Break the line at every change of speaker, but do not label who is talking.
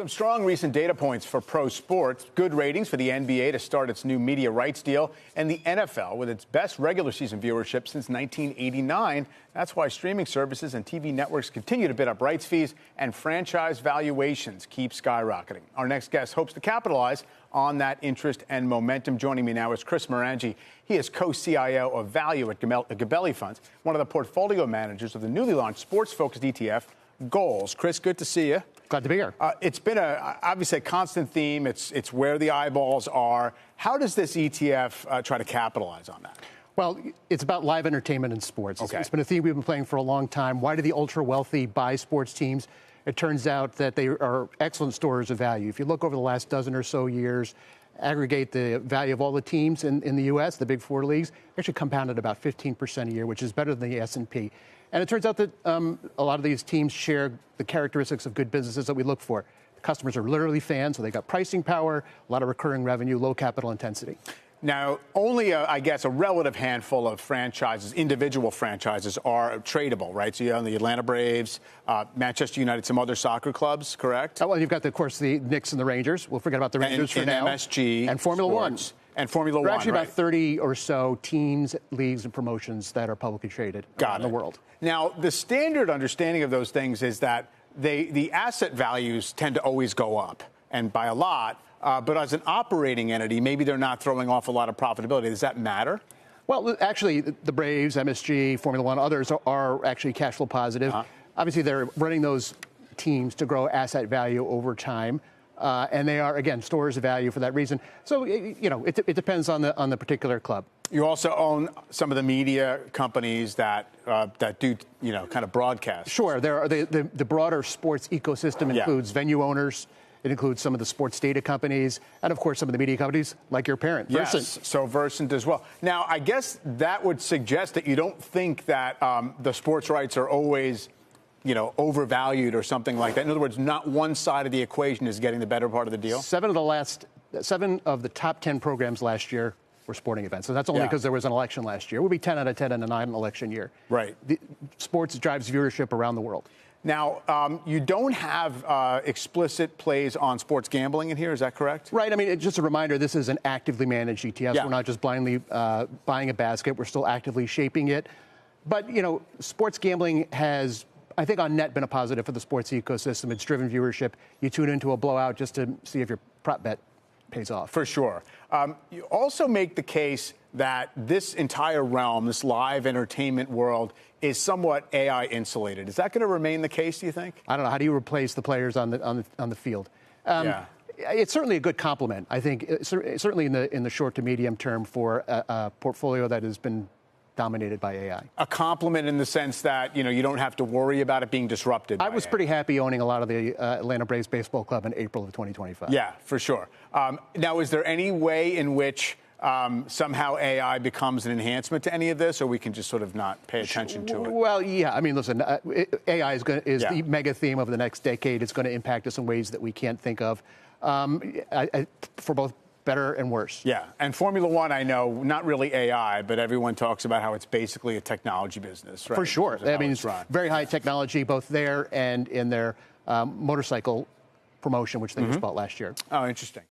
Some strong recent data points for pro sports. Good ratings for the NBA to start its new media rights deal, and the NFL with its best regular season viewership since 1989. That's why streaming services and TV networks continue to bid up rights fees, and franchise valuations keep skyrocketing. Our next guest hopes to capitalize on that interest and momentum. Joining me now is Chris Morangi. He is co-CIO of Value at Gabelli Funds, one of the portfolio managers of the newly launched sports-focused ETF, GOLS. Chris, good to see you.
Glad to be here.
It's been obviously a constant theme. It's where the eyeballs are. How does this ETF try to capitalize on that?
Well, it's about live entertainment and sports.
Okay.
It's been a theme we've been playing for a long time. Why do the ultra-wealthy buy sports teams? It turns out that they are excellent storers of value. If you look over the last dozen or so years, aggregate the value of all the teams in the U.S., the big four leagues, actually compounded about 15% a year, which is better than the S&P. And it turns out that a lot of these teams share the characteristics of good businesses that we look for. The customers are literally fans, so they got pricing power, a lot of recurring revenue, low capital intensity.
Now, only, I guess, a relative handful of franchises, individual franchises, are tradable, right? So you have the Atlanta Braves, Manchester United, some other soccer clubs, correct?
Well, you've got, of course, the Knicks and the Rangers. We'll forget about the Rangers for now.
MSG.
And Formula One.
And Formula One,
There are actually
right.
about 30 or so teams, leagues, and promotions that are publicly traded around the world.
Now, the standard understanding of those things is that the asset values tend to always go up, and by a lot. But as an operating entity, maybe they're not throwing off a lot of profitability. Does that matter?
Well, actually, the Braves, MSG, Formula One, others are actually cash flow positive. Obviously, they're running those teams to grow asset value over time. And they are, again, stores of value for that reason. So, it depends on the particular club.
You also own some of the media companies that do, kind of broadcast.
Sure. There are the broader sports ecosystem includes venue owners. It includes some of the sports data companies and, of course, some of the media companies like your parent, Versant.
Yes, so Versant as well. Now, I guess that would suggest that you don't think that the sports rights are always overvalued or something like that. In other words, not one side of the equation is getting the better part of the deal. 7
of the top 10 programs last year were sporting events. So that's only because there was an election last year. It would be 10 out of 10 in a non-election year.
Right.
Sports drives viewership around the world.
Now, you don't have explicit plays on sports gambling in here. Is that correct?
Right. I mean, just a reminder, this is an actively managed ETF.
Yeah.
We're not just blindly buying a basket. We're still actively shaping it. But, sports gambling has, I think, on net been a positive for the sports ecosystem. It's driven viewership. You tune into a blowout just to see if your prop bet pays off.
For sure. You also make the case that this entire realm, this live entertainment world, is somewhat AI insulated. Is that going to remain the case, do you think?
I don't know. How do you replace the players on the field? It's certainly a good complement. I think certainly in the short to medium term for a portfolio that has been dominated by AI.
A complement in the sense that, you don't have to worry about it being disrupted.
I was pretty happy owning a lot of the Atlanta Braves baseball club in April of 2025.
Yeah, for sure. Now, is there any way in which somehow AI becomes an enhancement to any of this, or we can just sort of not pay attention to it?
Well, yeah. I mean, listen, AI is the mega theme of the next decade. It's going to impact us in ways that we can't think of, for both better and worse.
Yeah, and Formula One, I know, not really AI, but everyone talks about how it's basically a technology business, right?
For sure. I mean, it's very high technology, both there and in their motorcycle promotion, which they just bought last year.
Oh, interesting.